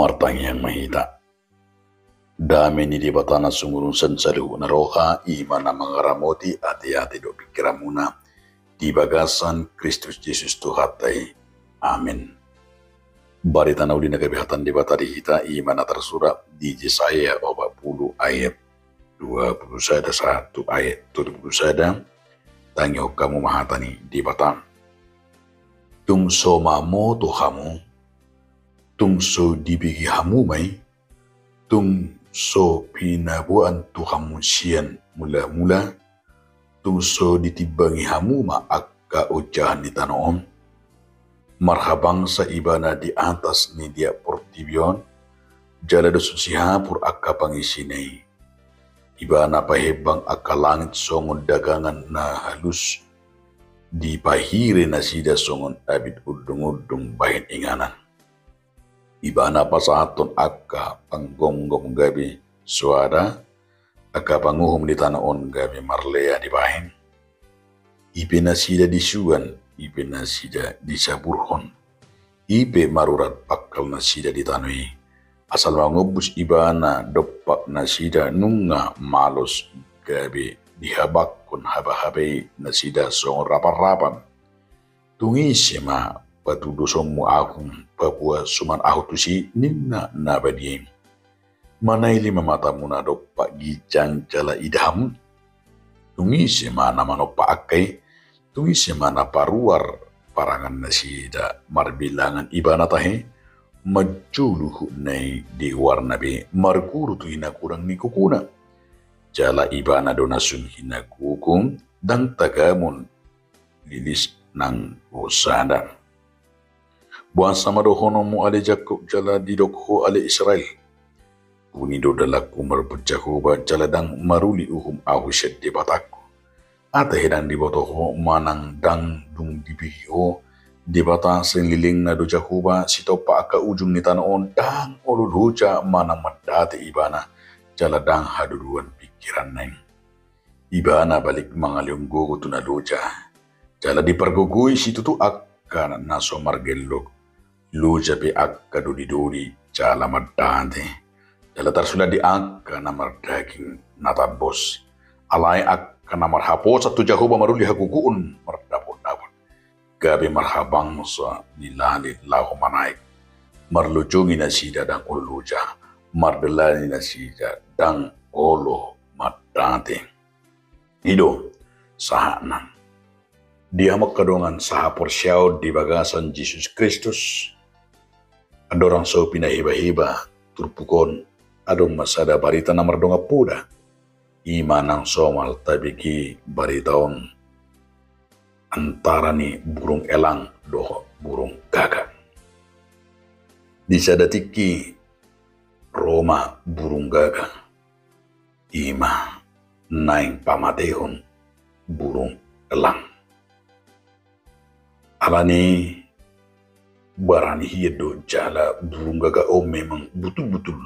Martang yang mahita. Dami ni di batana sumurun salihu na roha ima na mangaramoti ati-ati do pikiramuna di bagasan Kristus Yesus Tuhatai. Amin. Barita na uli na kabihatan di batari hita ima na tersura di Yesaya 40 ayat 21 ayat 71 tangyo kamu mahatani di batang. Tungso mamoto hamu, tungso dibigi hamu may, tungso pinabuan tu hamu siyan mula-mula, tungso ditibangi hamu ma akka ujahan di tanoon, marhabang sa iba na di atas ni dia portibion, jala dosun sihapur akka pangisinay, iba na pahebang akka langit songon dagangan na halus, di pahire na sida songon abit udung-udung bahin inganan. Iba na pasahaton akka panggonggong gabi suara, akka panguhum di tanaon gabi marlea di bahin. Ipe na sida disuan, ipe na sida disaburhon, ipe marurat pakal na sida di tanui. Asal mangubus iba na dopak na sida nunga malos gabi dihabak kun haba-habay na sida song rapan-rapan. Tungi sima patudusong mo akong papua suman ako tusi nina nabadiyem. Manayli mamata mo na do pagijang jala idam. Tungi sima naman o paakay, tungi sima na paruar parangan na sida marbilangan iba na tahe, majuluh na di warnabe markuru tu kurang ni kukuna. Jala iba na donasun hinagukong dang tagamon lilis ng usada. Buwan sama dohono mo ale Jacob jala didokho ale Israel. Unido dalak umar berjahoba jala dang maruli uhum ahusyad di batakku. Ata hedang di botoho manang dang dung dibiho di bata seliling na do Jahoba sitopa aka ujung ni tanoon dang oluduja manang madate ibana jala dang haduduan pikiran neng. Iba na balik mga liunggo to na loja. Jala di parguguy si tutu akka naso margelog. Loja pe akka dudi-dudi jala madante. Jala tarsula di akka na mardaging natabos. Alay akka na marhapos at Jahoba maruli hakukuun mardapot-dapot. Gabi marhabang sa nilali lahu manaik. Marlujungi na sida dang uluja. Mardalani na sida dang olo madante. Ido sahanan. Dia makadongan saha porsyaw di bagasan Jesus Kristus. Adorang so pinahiba-hiba turpukon adong masada barita na mardonga puda. Imanang somal tabiki baritaon antara ni burung elang doho burung gagak. Di sadatiki Roma burung gagak. Ima naing pamatehon burung elang. Alani barani hiyedo jala burung gagak o memang betul-betul.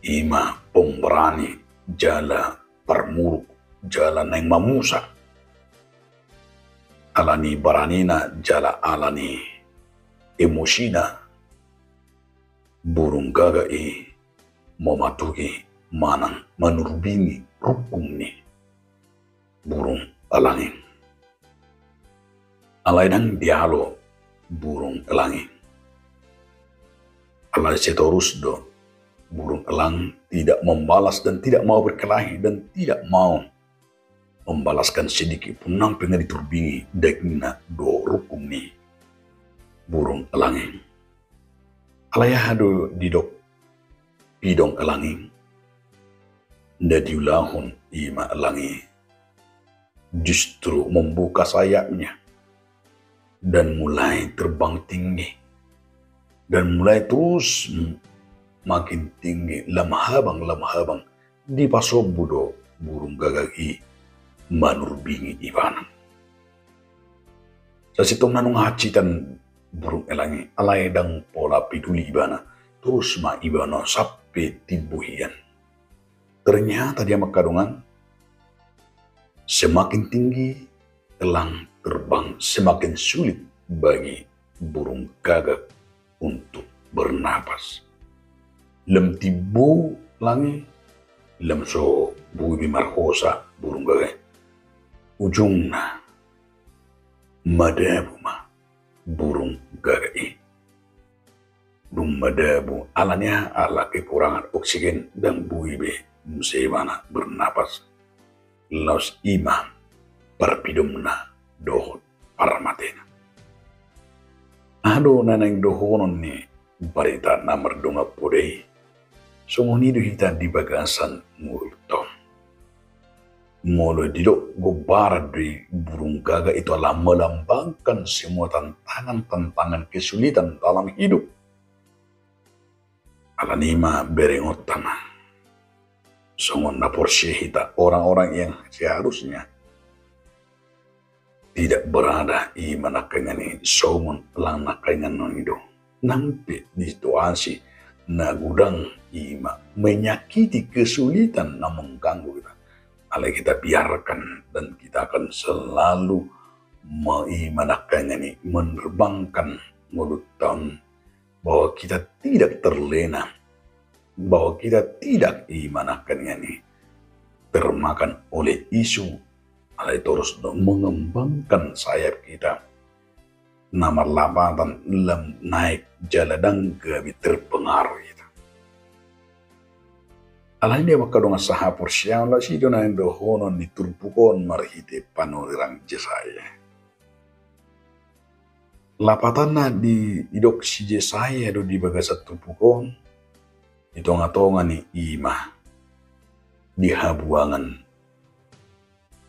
Ima pemberani jala parmuruk jala naing mamusa. Alani baranina jala alani emosina. Burung gagak mematuhi manang manurbini rukung ni burung elangin. Alay nang dialo burung elangin. Alay setorus do burung elang tidak membalas dan tidak mau berkelahi dan tidak mau membalaskan sedikit pun nang pengen diturbingi dagingna do rukung ni burung elangin. Alaya hado didok pidong elangin. Nda diulahon ima elangi justru membuka sayapnya dan mulai terbang tinggi dan mulai terus makin tinggi lamhabang di pasobudo burung gagagi manurbingi ibana. Sa sitong nanong hacitan burung elangi alay dang pola piduli ibana terus ma ibana sape tibuhian. Ternyata dia makadungan semakin tinggi elang terbang semakin sulit bagi burung gagak untuk bernapas. lem tibu langi, lem so bui bimarhosa burung gagay. Ujung na madabu ma burung gagay. Dum madabu alanya ala kekurangan oksigen dan bui be musibana bernapas. Laos ima parpidumna dohon paramatena. Ado nanang dohonon ni barita na merdunga pudei. Sumuni do hita di bagasan ngulto. Molo didok gobara di burung gaga itu adalah melambangkan semua tantangan kesulitan dalam hidup. Alanima berengotan. Songon na porsi hita orang-orang yang seharusnya tidak berada di manakangan ini. Songon lang nakangan itu. Nampi di situasi na gudang ima menyakiti kesulitan na mengganggu kita. Alai kita biarkan dan kita akan selalu mengimanakannya ini, menerbangkan mulut tahun bahwa kita tidak terlena, bahwa kita tidak imanakannya ini termakan oleh isu. Alai terus mengembangkan sayap kita. Nama labatan lem naik jaladang gabi terpengaruh itu. Alai dia makadonga sahapur siang la si dona endo honon ni turpukon marhite panolirang jesaya. Lapatana di idok si jesaya do di bagasat turpukon itonga-tonga ni ima di habuangan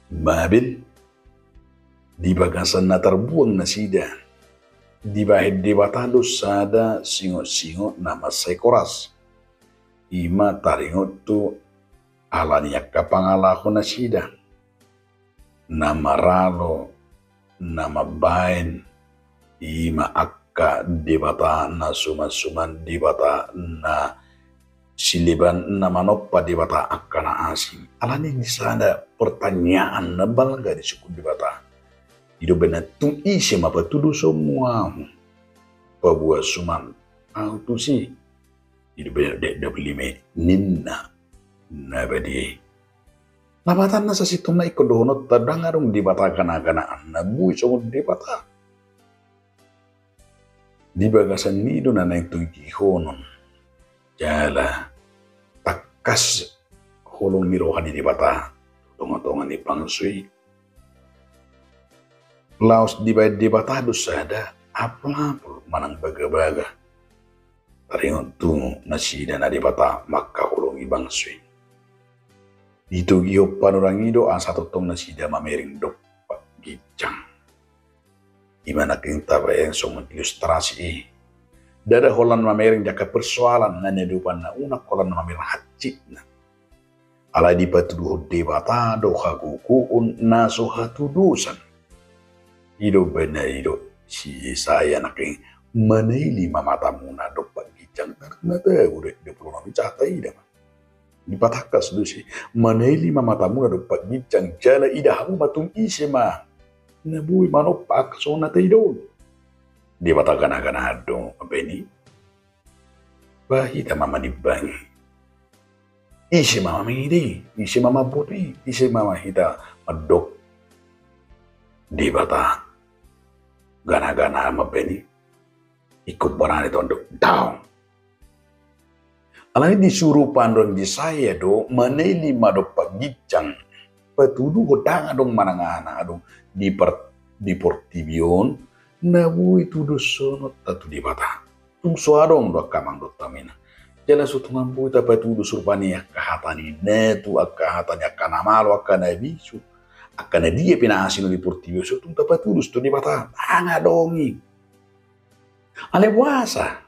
Babil di bagasan na terbuang na sida di bahid di batado sada singot-singot nama sekoras. Ima taringot tu alaniyak kapangalako na sida. Nama ralo, nama bain, ima akka dibata na suman-suman dibata na siliban na manoppa dibata akka na asing. Alani di sana pertanyaan na balaga di suku dibata. Hidup benar tung isi mapatudu semua. Pabuah suman autu si. Hidup benar dek dablime ninna nabadi. Labatan na sa situng na ikodonot tadangarong dibata kana-kanaan na bui songod dibata. Di bagasan nido na naitong gihonon. Jala takas holong mirohan di dibata. Tonga-tonga ni pangsui. Laos di dibata dosada apel-apel manang baga-baga. Taringon tungo na sida na dibata makahulong ibang swing. Dito giyo panurangido ang satotong na sida mamering dopak gijang. Imana king tabayang sumon ilustrasi dada holan mamering jaka persoalan na nedupan na unak holan mamerang hacik na. Alay di patuduh debata doha kukuun na suhatudusan. Ido benar ido si saya naking manili mamata muna dopak gijang karena udah 26 catai dah. Dipatakas dulu sih manili mamata muna dopak gijang jala idahamu matung isema nabui manopak sona taidon. Dipatakan akan adong apa ini? Bahita mama dibangi. Isi mama mengidi, isi mama putih, isi mama hita medok dibata. Gana-gana mapeni ikut barang itu untuk down. Alai disuruh pandang di saya do maneli madopak gijang petudu hodang adong manangana adong di portibion nabu itu do sono tatu di bata tung suadong do kamang do tamina jala sutungan puita petudu surpani akahatani netu akahatani akanamalo akanabisu akana dia pinasino di portibio sutung dapat tulus tu di bata hanga dongi ale puasa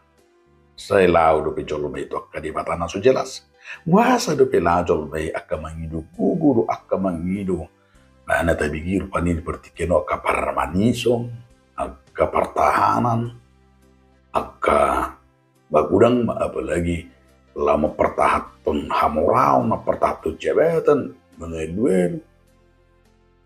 saya lau do pejol me itu akka di bata nasu jelas puasa do pelajol me akka mangidu guguru akka mangidu mana tabigir panin pertikeno akka parmanisong akka pertahanan akka bagudang apalagi lama pertahatun hamorau na pertahatun jabatan mengeduel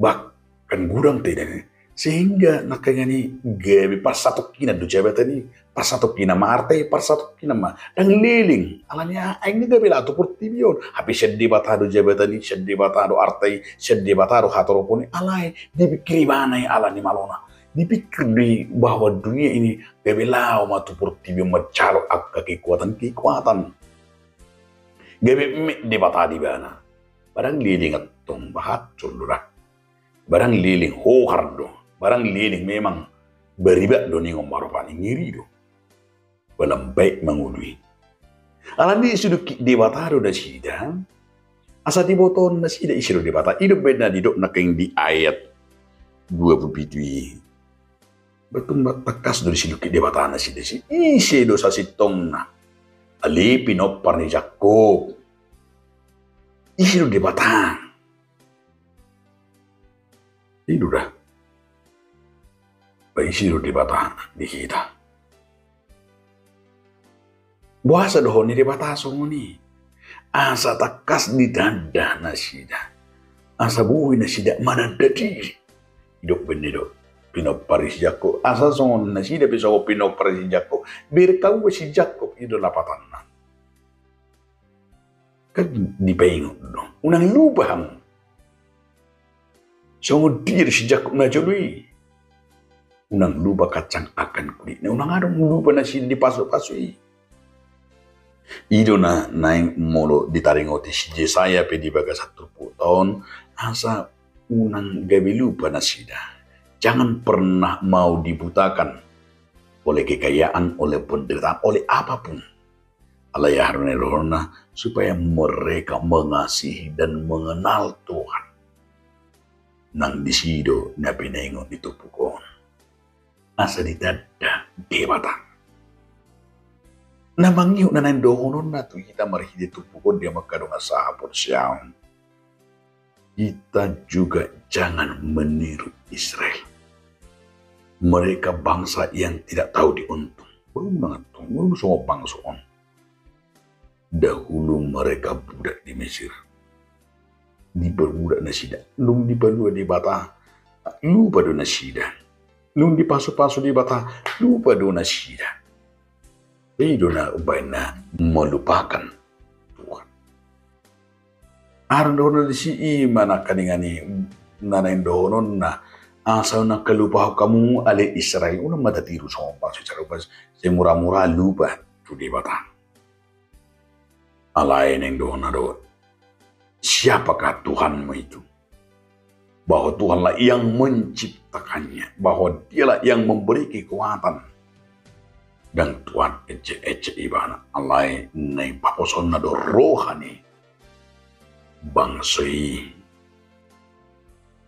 bahkan gudang tidak Sehingga nakangani gabi pasatok kina do jabatan ni pasatok kina marte pasatok kina ma dang liling alanya aing ni gabi la to portibion habi seddi batado jabatan ni seddi batado arte seddi batado hatoroponi alai dipikir mana alani malona dipikir di bahwa dunia ini gabi lao ma to portibion macalo akka kekuatan gabi me di batadi bana barang liling at bahat sulura barang liling ho hardo barang liling memang beribat do ni ngomaro pani ngiri do balam baik mangului alandi sudu di bataro da sida asa di boton na sida isiru di bata hidup beda di dok nakeng di ayat 27 betum takas do sidu di bata na sida si isi do sa sitong na ali pinopar ni Jakob isiru di bata hidup dah baisiru di bata di kita. Buasa dohon ni di bata songoni. Asa takas di dada nasida. Asa buwi nasida mana dadi. Hidup benido. Pinoparis Jakob. Asa songon nasida piso pinoparis Jakob. Bir kau si Jakob itu lapatan. Kan dipaingon dong. Unang lubang. Songon dir si Jakob na jolui. Unang lupa kacang akan kulit. Unang adong lupa na sila dipasok-pasok. Ido na naing molo ditaringoti si Jesaya pedi baga 10 tahun. Asa unang gabi lupa na sila. Jangan pernah mau dibutakan oleh kekayaan, oleh penderitaan, oleh apapun. Allah ya haruna supaya mereka mengasihi dan mengenal Tuhan. Nang disido na pinaingon itu pukon. Asa di dada debata. Namangyo na nandohonon na to kita marhidi tupukon dia makadong asahapon siyang. Kita juga jangan meniru Israel. Mereka bangsa yang tidak tahu diuntung. Belum mengatung, belum semua bangsa on. Dahulu mereka budak di Mesir. Diperbudak nasida. Lung diperluar di bata. Lupa do nasida. Nung di paso-paso di bata, lupa do na sida. Itu na ubay na melupakan Tuhan. Aron doon na si ima na kaningani nanayin doon na asaw na kalupaw kamu ale Israel. Unang matatiro sa mga paso sa lupas. Si mura-mura lupa to di bata. Alayin ang doon na doon. Siapakah Tuhan mo itu? Bahwa Tuhanlah yang menciptakannya, bahwa dialah yang memberi kekuatan. Dan Tuhan ece ibana alai nei paposonna do rohani bangsai.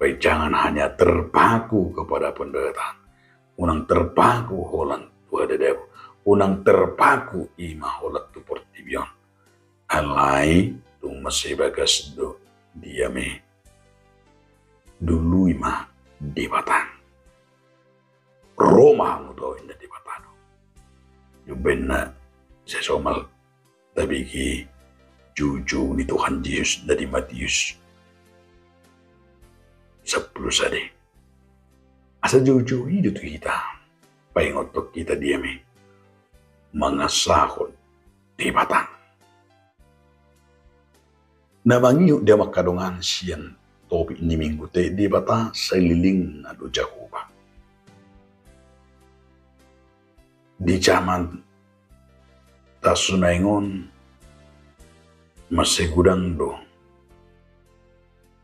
Baik jangan hanya terpaku kepada penderitaan. Unang terpaku holan Tuhan dedew. Unang terpaku ima holat tu portibion. Alai tu masih bagas do diame. Dulu ima di batang. Roma mudo inda di batano. Yubenna sesomal tabiki juju ni Tuhan Yesus dari Matius 10 sade. Asa juju hidup kita. Paingotok kita diame. Mangasahon di batang. Nabangiyo dia makadongan siyan topi ni minggu te di bata sa liling na do Jakoba. Di zaman tasunaingon masegudang do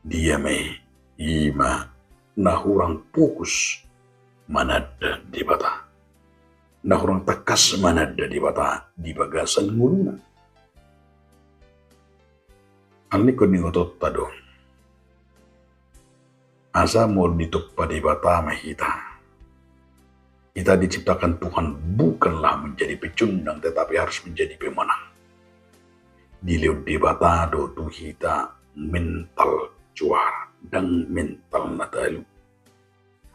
dia may ima nahurang pukus manada di bata. Nahurang takas manada di bata di bagasan nguluna. Ang likod ni ngotot tado. Asa mo dituk pada bata mahita. Kita diciptakan Tuhan bukanlah menjadi pecundang tetapi harus menjadi pemenang. Diliut di bata do tu kita mental juara dan mental natalu.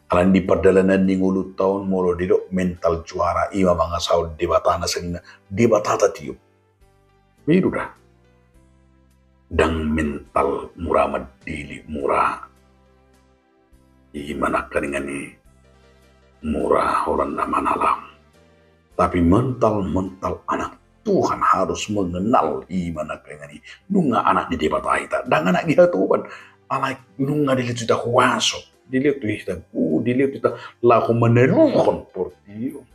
Alan di perdalanan ni ngulu tahun molo didok mental juara ima mga saud di bata na sing di bata tatiup. Biru dah. Dan mental murah madili murah Gimana dengan ini murah orang nama nalam. Tapi mental anak Tuhan harus mengenal gimana dengan ini. Nunga anak di debat kita. Dan anak kita Tuhan. Anak nunga dilihat kita huaso. Dilihat kita dilihat kita laku meneluhkan portio.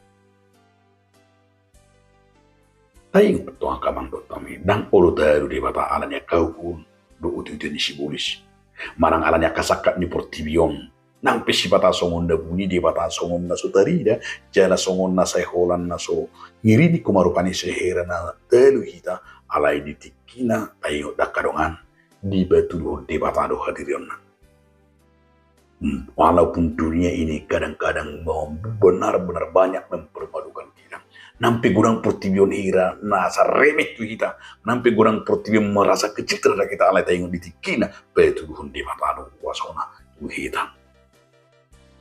Tayo Tuhan kamang dotami. Dan ulu tayo debat alanya kau pun. Do utu ni sibulis. Marang alanya kasakat ni portibion. Nang pesipata songon da bunyi di bata songon na so tarida jala songon na seholan na so ngiri di kumarupani sehera na telu hita alai di tikina tayo da kadongan di batu di bata do hadirion na. Walaupun dunia ini kadang-kadang benar-benar banyak mempermalukan kita. Nampi gurang pertibion hira nasa remeh tu kita. Nampi gurang pertibion merasa kecil terhadap kita alai tayo di tikina batu di bata do wasona tu hita.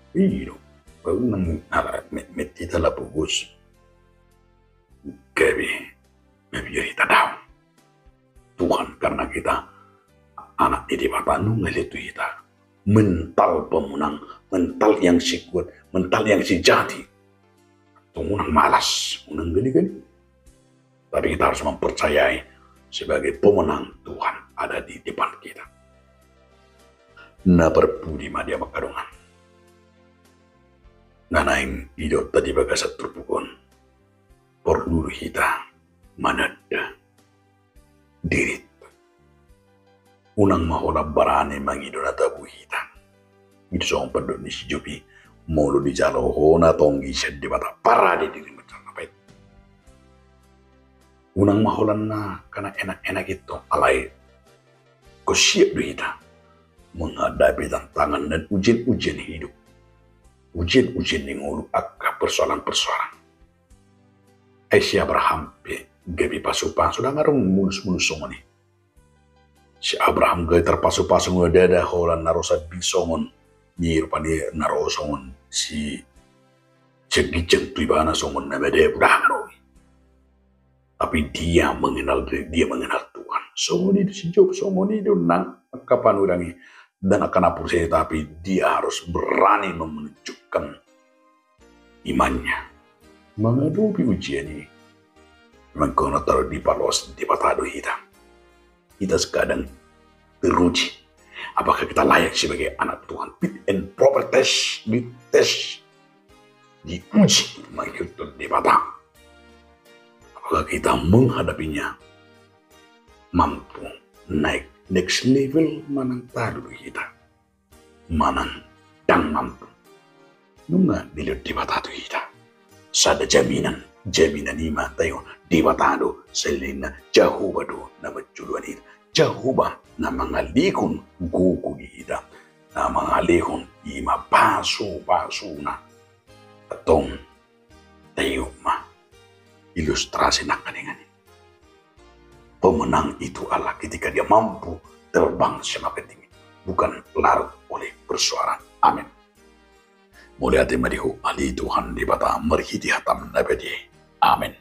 Iyo, baru nang metita la pugus. Gabi, mebiyari tadaw. Tuhan karena kita anak di batanu ngelitu kita. Mental pemenang, mental yang si kuat, mental yang si jati. Tungunang malas, unang gani-gani. Tapi kita harus mempercayai sebagai pemenang Tuhan ada di depan kita. Na berbudi madia makadongan. Nanaing idot tadi bagasat terpukon. Porluru hita manada dirit. Unang mahola barane mangidona tabu hita. Itu soong pedot ni si Jopi. Molo di jalo hona tonggi sedde bata parade diri macam apa itu. Unang maholan na karena enak-enak itu alai ko siap du hita menghadapi tantangan dan ujian-ujian hidup. Ujian-ujian yang ngulu agak persoalan-persoalan. Si Abraham gabi pasupan sudah ngarung mulus-mulus songon ni. Si Abraham gay terpasu-pasu ngedada holan narosa bisongon nyir pani naro songon si cegiceng tu ibana songon namede udah ngarung. Tapi dia mengenal Tuhan. Songon itu si Job songon itu nang kapan udangi. Dan akan apur saya tapi dia harus berani menunjukkan imannya menghadapi ujian ini. Memang kena taruh di palos di patado kita sekadang teruji apakah kita layak sebagai anak Tuhan. Fit and proper test, dites, diuji mengikuti di patah. Apakah kita menghadapinya mampu naik next level manang talo kita. Manang dang mampu. Nunga dilihat di batado kita. Sada jaminan ima tayo di batado selina jahubado na majuluan kita. Jahuba na mangalikon gugu kita. Na mangalikon ima paso na. Atong tayo ma ilustrasi na kaningan. Pemenang itu Allah ketika dia mampu terbang semakin tinggi. Bukan larut oleh persoalan. Amin. Mulai hati madihu ali Tuhan di bata merhiti hatam nabadi. Amin.